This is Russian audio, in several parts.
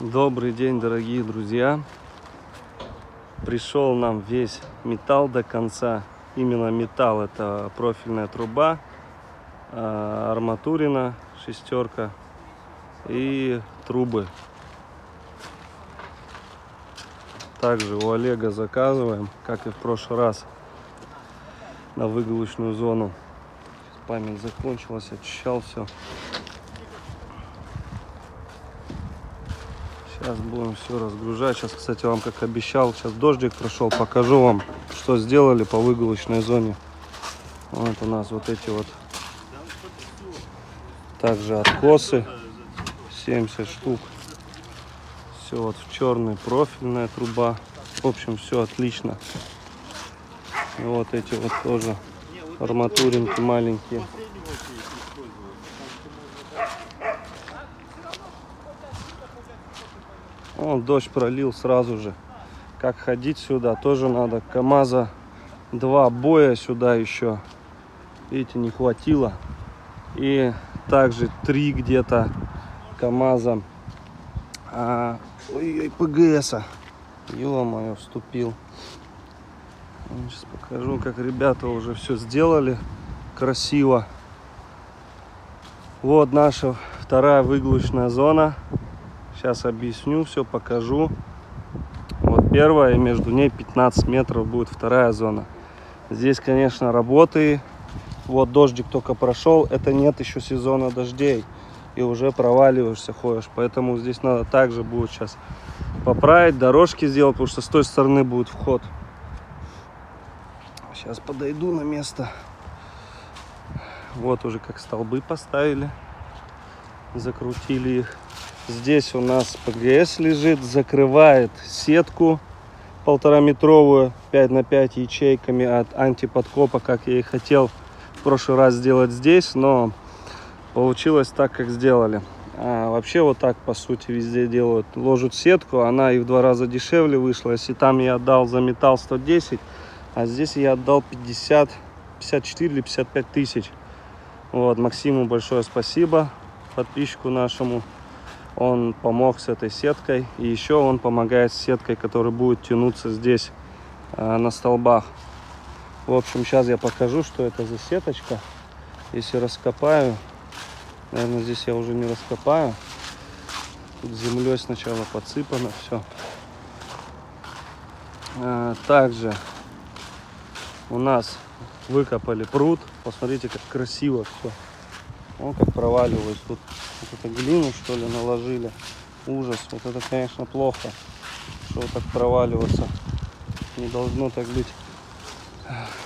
Добрый день, дорогие друзья! Пришел нам весь металл до конца. Именно металл, это профильная труба, арматурина, шестерка и трубы. Также у Олега заказываем, как и в прошлый раз, на выгрузочную зону. Память закончилась, очищал все. Сейчас будем все разгружать. Сейчас, кстати, вам, как обещал, сейчас дождик прошел, покажу вам, что сделали по выгрузочной зоне. Вот у нас вот эти вот также откосы, 70 штук. Все вот в черный, профильная труба. В общем, все отлично. И вот эти вот тоже арматуринки маленькие. Он дождь пролил сразу же. Как ходить сюда, тоже надо. КамАЗа 2 боя сюда еще. Видите, не хватило. И также 3 где-то КамАЗа. Ой-ой, ПГСа. Ё-моё, вступил. Сейчас покажу, как ребята уже все сделали. Красиво. Вот наша вторая выгрузочная зона. Сейчас объясню, все покажу. Вот первая, и между ней 15 метров будет вторая зона. Здесь, конечно, работы. Вот дождик только прошел. Это нет еще сезона дождей. И уже проваливаешься, ходишь. Поэтому здесь надо также будет сейчас поправить, дорожки сделать, потому что с той стороны будет вход. Сейчас подойду на место. Вот уже как столбы поставили. Закрутили их. Здесь у нас ПГС лежит, закрывает сетку 1,5-метровую, 5 на 5 ячейками от антиподкопа, как я и хотел в прошлый раз сделать здесь, но получилось так, как сделали. Вообще вот так, по сути, везде делают. Ложат сетку, она и в 2 раза дешевле вышла. Если там я отдал за металл 110, а здесь я отдал 50, 54 или 55 тысяч. Вот, Максиму большое спасибо, подписчику нашему. Он помог с этой сеткой. И еще он помогает с сеткой, которая будет тянуться здесь на столбах. В общем, сейчас я покажу, что это за сеточка. Если раскопаю, наверное, здесь я уже не раскопаю. Тут землей сначала подсыпано все. Также у нас выкопали пруд. Посмотрите, как красиво все. О, как проваливаюсь. Тут вот это глину, что ли, наложили. Ужас. Вот это, конечно, плохо, что вот так проваливаться. Не должно так быть.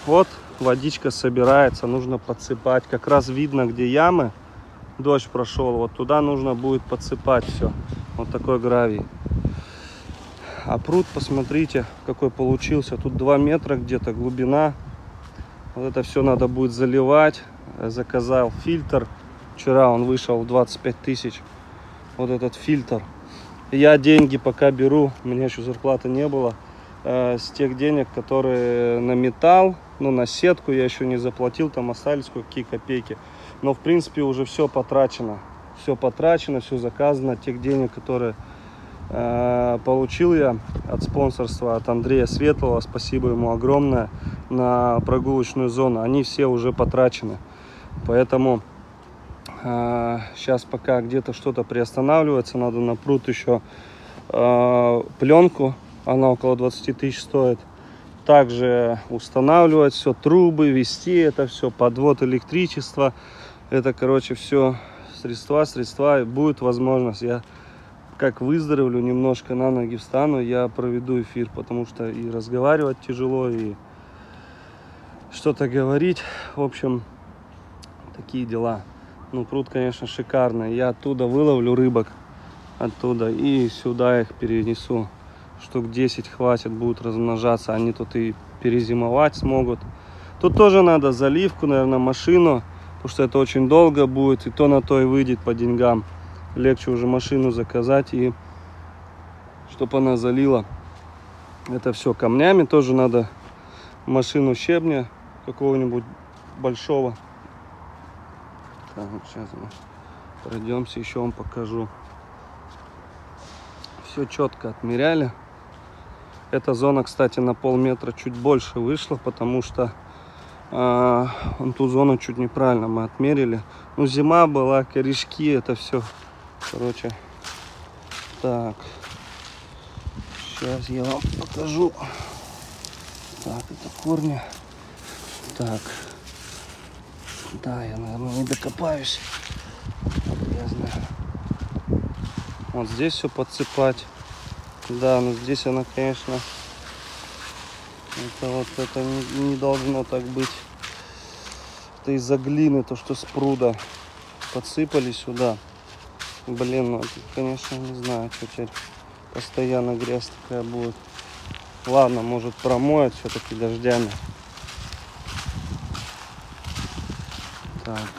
Вот водичка собирается. Нужно подсыпать. Как раз видно, где ямы. Дождь прошел. Вот туда нужно будет подсыпать все. Вот такой гравий. А пруд, посмотрите, какой получился. Тут 2 метра где-то глубина. Вот это все надо будет заливать. Заказал фильтр. Вчера он вышел в 25 тысяч. Вот этот фильтр. Я деньги пока беру. У меня еще зарплаты не было. С тех денег, которые на металл, ну на сетку я еще не заплатил. Там остались какие копейки. Но в принципе уже все потрачено. Все потрачено, все заказано. Тех денег, которые получил я от спонсорства от Андрея Светлого. Спасибо ему огромное. На прогулочную зону. Они все уже потрачены. Поэтому сейчас пока где-то что-то приостанавливается, надо на пруд еще пленку, она около 20 тысяч стоит. Также устанавливать все, трубы, вести это все, подвод электричества. Это, короче, все средства. И будет возможность, я как выздоровлю, немножко на ноги встану, я проведу эфир, потому что и разговаривать тяжело, и что-то говорить. В общем, такие дела. Ну, пруд, конечно, шикарный. Я оттуда выловлю рыбок. Оттуда. И сюда их перенесу. Штук 10 хватит, будут размножаться. Они тут и перезимовать смогут. Тут тоже надо заливку, наверное, машину. Потому что это очень долго будет. И то на то и выйдет по деньгам. Легче уже машину заказать. И чтобы она залила. Это все камнями. Тоже надо машину щебня какого-нибудь большого. Так, вот сейчас мы пройдемся, еще вам покажу. Все четко отмеряли. Эта зона, кстати, на полметра чуть больше вышла, потому что ту зону чуть неправильно мы отмерили. Ну, зима была, корешки, это все. Короче, так. Сейчас я вам покажу. Так, это корни. Так. Да, я, наверное, не докопаюсь. Грязно. Вот здесь все подсыпать. Да, но здесь она, конечно, это не должно так быть. Это из-за глины, то, что с пруда подсыпали сюда. Блин, ну это, конечно, не знаю, что теперь постоянно грязь такая будет. Ладно, может промоет все-таки дождями. Так.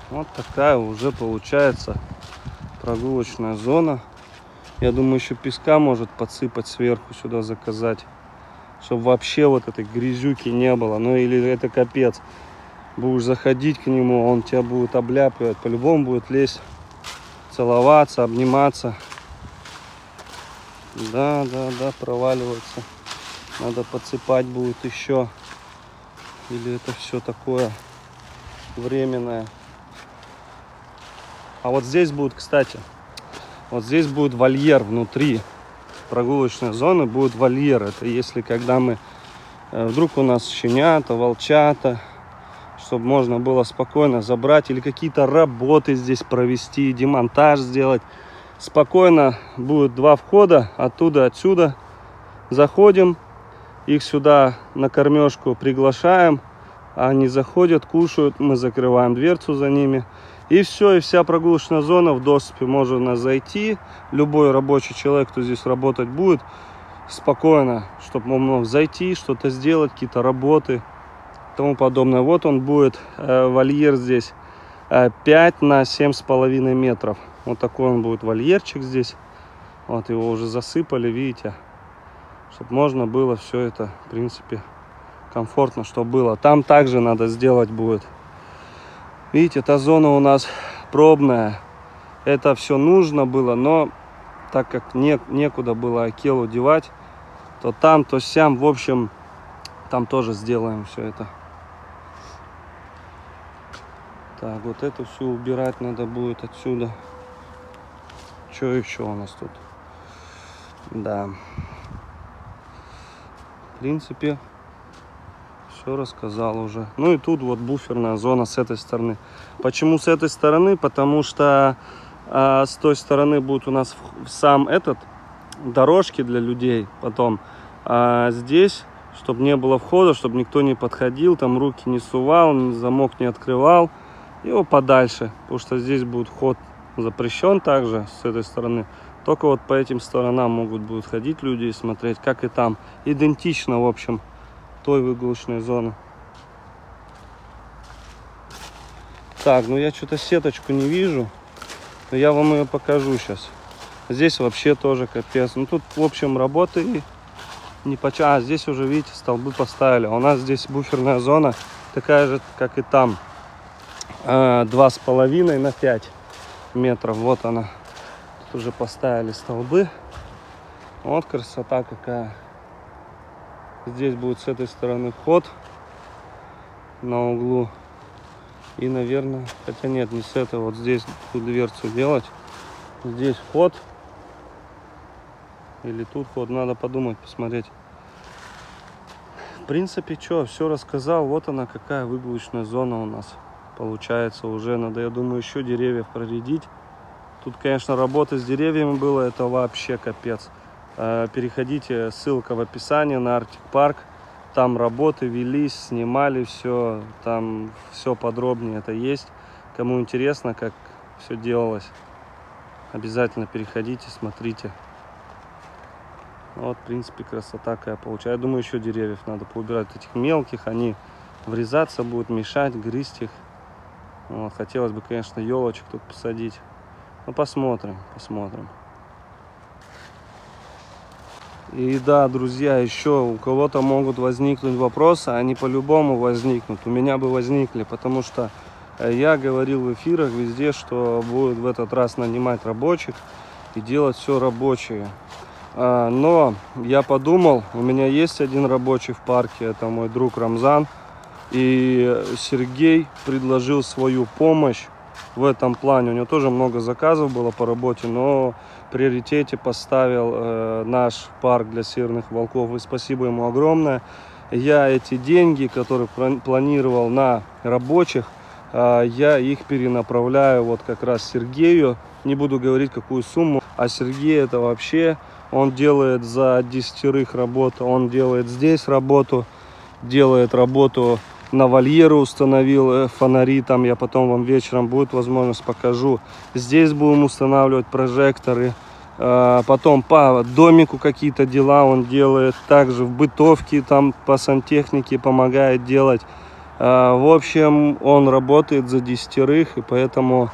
Вот такая уже получается прогулочная зона. Я думаю, еще песка может подсыпать сверху сюда, заказать, чтобы вообще вот этой грязюки не было. Ну или это капец. Будешь заходить к нему, он тебя будет обляпывать. По-любому будет лезть, целоваться, обниматься. Да, проваливается. Надо подсыпать будет еще. Или это все такое временное. А вот здесь будет, кстати, вот здесь будет вольер внутри прогулочной зоны, будет вольер. Это если когда мы, вдруг у нас щенята, волчата, чтобы можно было спокойно забрать или какие-то работы здесь провести, демонтаж сделать. Спокойно будет два входа, оттуда, отсюда. Заходим, их сюда на кормежку приглашаем, они заходят, кушают, мы закрываем дверцу за ними. И все, и вся прогулочная зона в доступе. Можно зайти, любой рабочий человек, кто здесь работать будет, спокойно, чтобы он мог зайти, что-то сделать, какие-то работы и тому подобное. Вот он будет, вольер здесь 5 на 7,5 метров. Вот такой он будет вольерчик здесь. Вот его уже засыпали, видите, чтобы можно было все это, в принципе, комфортно, чтобы было. Там также надо сделать будет. Видите, эта зона у нас пробная. Это все нужно было, но так как некуда было акелу девать, то там, то сям, в общем, там тоже сделаем все это. Так, вот это все убирать надо будет отсюда. Что еще у нас тут? Да. В принципе, все рассказал уже. Ну и тут вот буферная зона с этой стороны. Почему с этой стороны? Потому что с той стороны будет у нас сам этот дорожки для людей. Потом здесь, чтобы не было входа, чтобы никто не подходил, там руки не сувал, замок не открывал. Его подальше, потому что здесь будет вход запрещен также с этой стороны. Только вот по этим сторонам могут будут ходить люди и смотреть, как и там. Идентично, в общем, той выгрузочной зоны. Так, ну я что-то сеточку не вижу, но я вам ее покажу сейчас. Здесь вообще тоже капец. Ну тут, в общем, работы не почти. Здесь уже, видите, столбы поставили. А у нас здесь буферная зона такая же, как и там. 2,5 на 5 метров. Вот она. Тут уже поставили столбы. Вот красота какая. Здесь будет с этой стороны вход на углу. И, наверное, хотя нет, не с этой. Вот здесь тут дверцу делать. Здесь вход. Или тут вход. Надо подумать, посмотреть. В принципе, что, все рассказал. Вот она какая выгрузочная зона у нас получается уже. Надо, я думаю, еще деревьев проредить. Тут, конечно, работа с деревьями была, это вообще капец. Переходите, ссылка в описании на Arctic Park. Там работы велись, снимали все, там все подробнее это есть. Кому интересно, как все делалось, обязательно переходите, смотрите. Вот, в принципе, красота какая получается. Я думаю, еще деревьев надо поубирать, этих мелких, они врезаться будут, мешать, грызть их. Вот, хотелось бы, конечно, елочек тут посадить. Ну, посмотрим, посмотрим. И да, друзья, еще у кого-то могут возникнуть вопросы, они по-любому возникнут. У меня бы возникли, потому что я говорил в эфирах везде, что будет в этот раз нанимать рабочих. и делать все рабочее. Но я подумал, у меня есть один рабочий в парке, это мой друг Рамзан. И Сергей предложил свою помощь в этом плане. У него тоже много заказов было по работе, но в приоритете поставил наш парк для северных волков. И спасибо ему огромное. Я эти деньги, которые планировал на рабочих, я их перенаправляю вот как раз Сергею. Не буду говорить, какую сумму. А Сергей это вообще, он делает за 10 работу. Он делает здесь работу, делает работу на вольеры, установил фонари. Там я потом вам вечером будет возможность покажу. Здесь будем устанавливать прожекторы. Потом по домику какие-то дела он делает. Также в бытовке там по сантехнике помогает делать. В общем, он работает за 10, и поэтому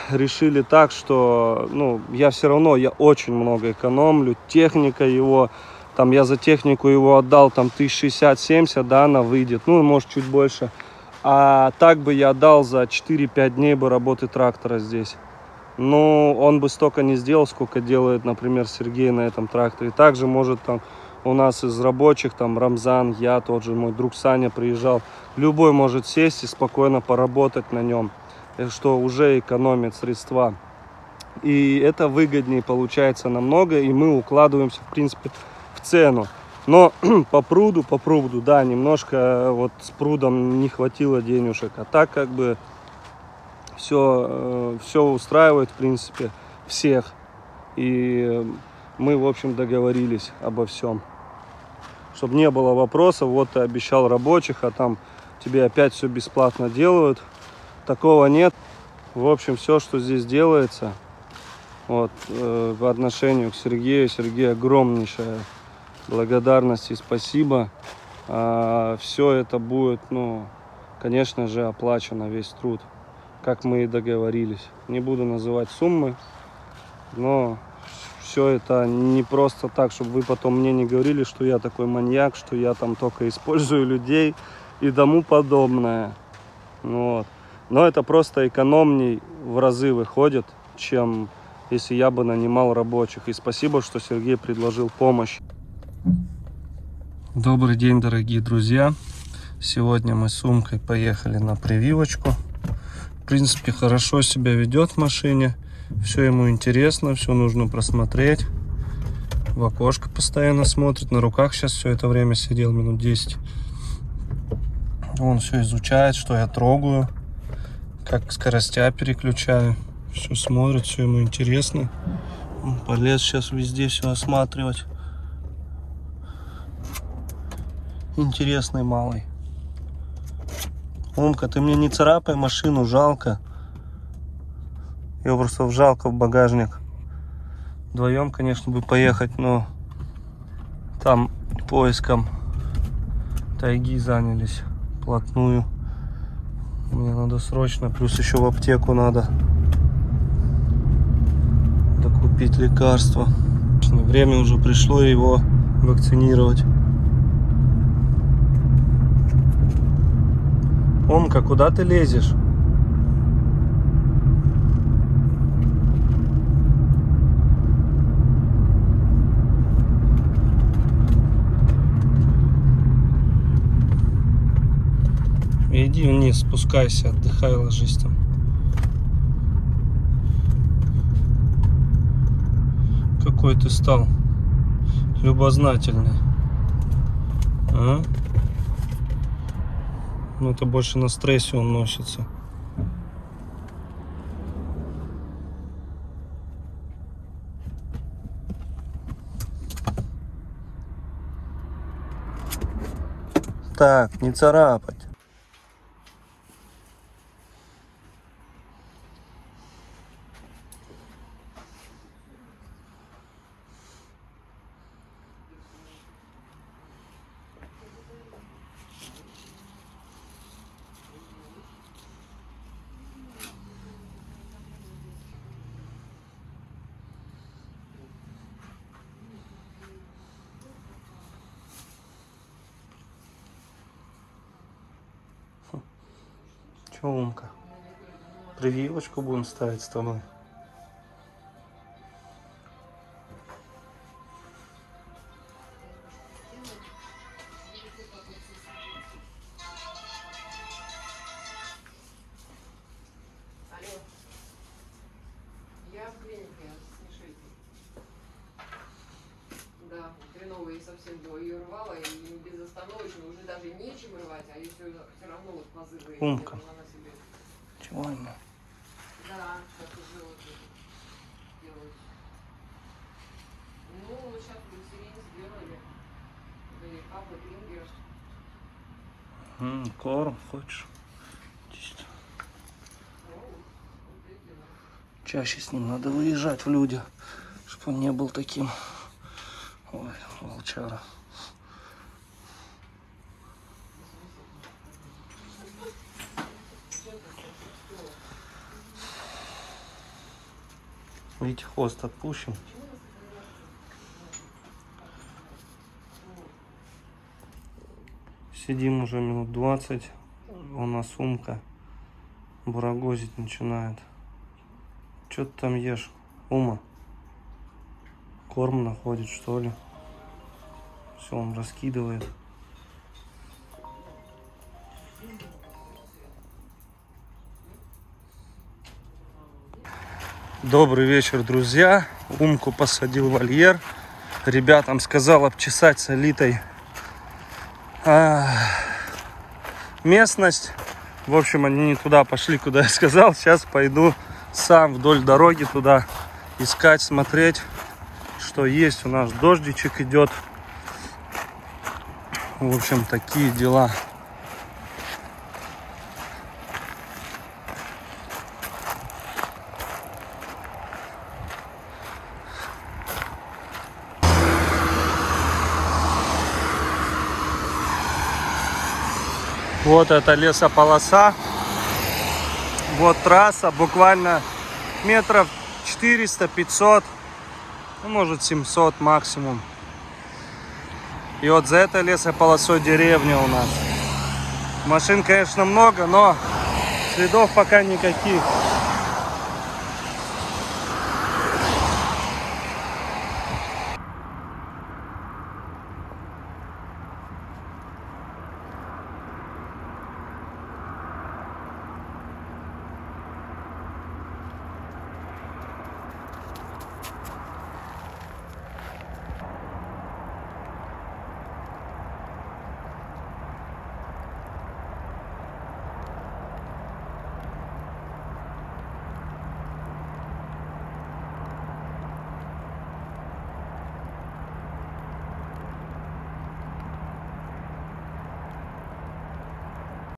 решили так, что я все равно, я очень много экономлю. Техника его, там я за технику его отдал там 1060-70, да, она выйдет, может чуть больше. А так бы я отдал за 4-5 дней бы работы трактора здесь. Он бы столько не сделал, сколько делает, например, Сергей на этом тракторе. Также может там у нас из рабочих, там Рамзан, я, тот же мой друг Саня приезжал. Любой может сесть и спокойно поработать на нем, что уже экономит средства. И это выгоднее получается намного, и мы укладываемся, в принципе, в цену. Но по пруду, да, немножко вот с прудом не хватило денежек. А так как бы все устраивает, в принципе, всех. И мы, в общем, договорились обо всем. Чтобы не было вопросов, вот ты обещал рабочих, а там тебе опять все бесплатно делают. Такого нет. В общем, все, что здесь делается, вот, по отношению к Сергею, Сергею огромнейшая благодарность и спасибо. Все это будет, конечно же, оплачено, весь труд, как мы и договорились. Не буду называть суммы, но все это не просто так, чтобы вы потом мне не говорили, что я такой маньяк, что я там только использую людей и тому подобное. Вот. Но это просто экономней в разы выходит, чем если я бы нанимал рабочих. И спасибо, что Сергей предложил помощь. Добрый день, дорогие друзья. Сегодня мы с сумкой поехали на прививочку. В принципе, хорошо себя ведет в машине. Все ему интересно, все нужно просмотреть. В окошко постоянно смотрит. На руках сейчас все это время сидел, минут 10. Он все изучает, что я трогаю, как скоростя переключаю. Все смотрит, все ему интересно. Он полез сейчас везде все осматривать. Интересный малый. Умка, ты мне не царапай машину, жалко. Ее просто жалко в багажник. Вдвоем, конечно, бы поехать, но там поиском тайги занялись вплотную. Мне надо срочно, плюс еще в аптеку надо докупить лекарства. Время уже пришло его вакцинировать. Омка, куда ты лезешь? Иди вниз, спускайся, отдыхай, ложись там. Какой ты стал любознательный. А? Это больше на стрессе он носится. Так, не царапать. Че, Умка? Прививочку будем ставить с тобой? всегда ее рвала, и безостановочно, уже даже нечем рвать, а если все равно вот позывы. Умка. Она себе... Чего она? Да, сейчас уже вот делают. Ну, вот сейчас глицерин сделали. Или папа Трингер. Корм хочешь? Чаще с ним надо выезжать в люди, чтобы он не был таким. Ой, волчара. Видите, хвост отпущен. Сидим уже минут 20. У нас сумка бурагозить начинает. Что ты там ешь, Ума? Корм находит, что ли? Все, он раскидывает. Добрый вечер, друзья. Умку посадил в вольер. Ребятам сказал обчесать с Алитой местность. В общем, они не туда пошли, куда я сказал. Сейчас пойду сам вдоль дороги туда искать, смотреть, что есть. У нас дождичек идет. В общем, такие дела. Вот это лесополоса. Вот трасса, буквально метров 400-500, ну, может 700 максимум. И вот за этой лесополосой деревня у нас. Машин, конечно, много, но следов пока никаких.